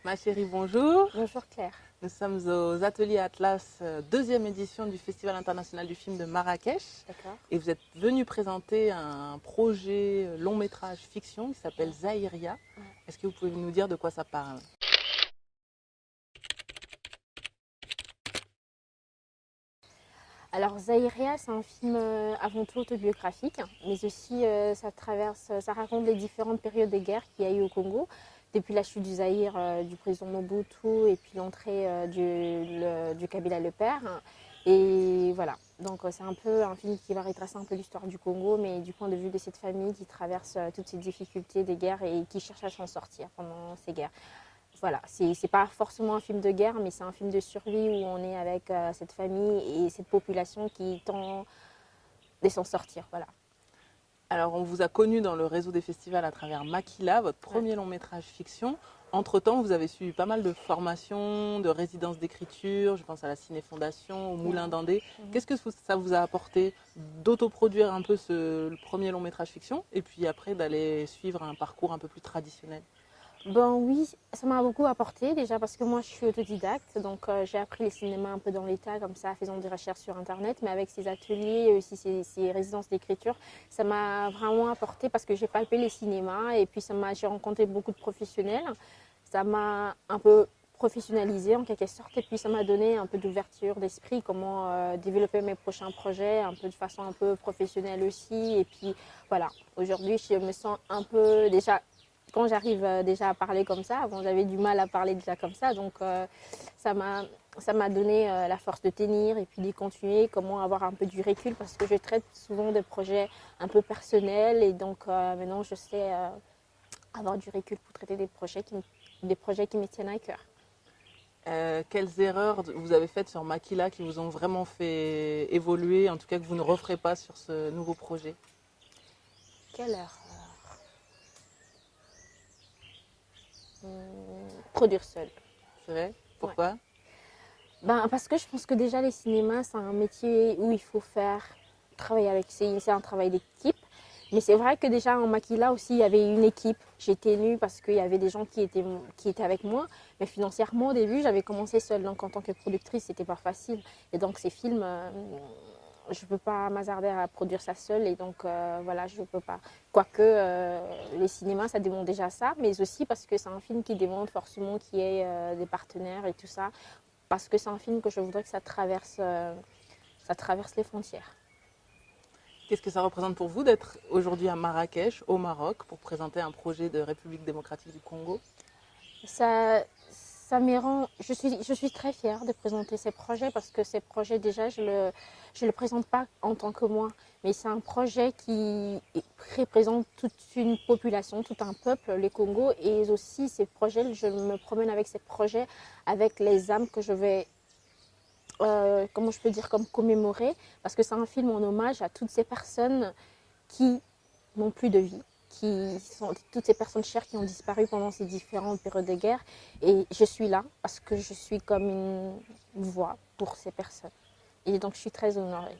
Ma chérie, bonjour. Bonjour Claire. Nous sommes aux Ateliers Atlas, deuxième édition du Festival international du film de Marrakech. D'accord. Et vous êtes venu présenter un projet long métrage fiction qui s'appelle Zaïria. Ouais. Est-ce que vous pouvez nous dire de quoi ça parle? Alors Zaïria, c'est un film avant tout autobiographique, mais aussi ça raconte les différentes périodes des guerres qu'il y a eu au Congo, depuis la chute du Zaïre du président Mobutu et puis l'entrée du Kabila le père. Et voilà, donc c'est un peu un film qui va retracer un peu l'histoire du Congo, mais du point de vue de cette famille qui traverse toutes ces difficultés des guerres et qui cherche à s'en sortir pendant ces guerres. Voilà, c'est pas forcément un film de guerre, mais c'est un film de survie où on est avec cette famille et cette population qui tend de s'en sortir. Voilà. Alors, on vous a connu dans le réseau des festivals à travers Makila, votre premier long métrage fiction. Entre-temps, vous avez suivi pas mal de formations, de résidences d'écriture, je pense à la Ciné Fondation, au Moulin d'Andé. Qu'est-ce que ça vous a apporté d'autoproduire un peu le premier long métrage fiction et puis après d'aller suivre un parcours un peu plus traditionnel? Ben oui, ça m'a beaucoup apporté déjà parce que moi je suis autodidacte, donc j'ai appris le cinéma un peu dans l'état comme ça, faisant des recherches sur internet, mais avec ces ateliers et aussi ces résidences d'écriture, ça m'a vraiment apporté parce que j'ai palpé les cinémas et puis j'ai rencontré beaucoup de professionnels, ça m'a un peu professionnalisé en quelque sorte et puis ça m'a donné un peu d'ouverture d'esprit, comment développer mes prochains projets un peu de façon un peu professionnelle aussi et puis voilà, aujourd'hui je me sens un peu déjà quand j'arrive déjà à parler comme ça, avant j'avais du mal à parler déjà comme ça, donc ça m'a ça m'a donné la force de tenir et puis de continuer, comment avoir un peu du recul parce que je traite souvent de projets un peu personnels et donc maintenant je sais avoir du recul pour traiter des projets qui me tiennent à cœur. Quelles erreurs vous avez faites sur Makila qui vous ont vraiment fait évoluer, en tout cas que vous ne referez pas sur ce nouveau projet? Quelle heure Produire seul. C'est vrai? Ouais. Pourquoi? Ben, parce que je pense que déjà les cinémas, c'est un métier où il faut travailler avec, c'est un travail d'équipe. Mais c'est vrai que déjà en Maquila aussi, il y avait une équipe. J'étais nue parce qu'il y avait des gens qui étaient avec moi. Mais financièrement, au début, j'avais commencé seule. Donc en tant que productrice, c'était pas facile. Et donc ces films, je ne peux pas m'hasarder à produire ça seule. Et donc voilà, je ne peux pas. Quoique les cinémas, ça demande déjà ça. Mais aussi parce que c'est un film qui demande forcément qu'il y ait des partenaires et tout ça parce que c'est un film que je voudrais que ça traverse les frontières. Qu'est-ce que ça représente pour vous d'être aujourd'hui à Marrakech, au Maroc, pour présenter un projet de République démocratique du Congo? Ça me rend, je suis très fière de présenter ces projets parce que ces projets déjà, je le présente pas en tant que moi, mais c'est un projet qui représente toute une population, tout un peuple, les Congos, et aussi ces projets, je me promène avec ces projets, avec les âmes que je vais comment je peux dire, comme commémorer, parce que c'est un film en hommage à toutes ces personnes qui n'ont plus de vie, qui sont toutes ces personnes chères qui ont disparu pendant ces différentes périodes de guerre. Et je suis là parce que je suis comme une voix pour ces personnes. Et donc je suis très honorée.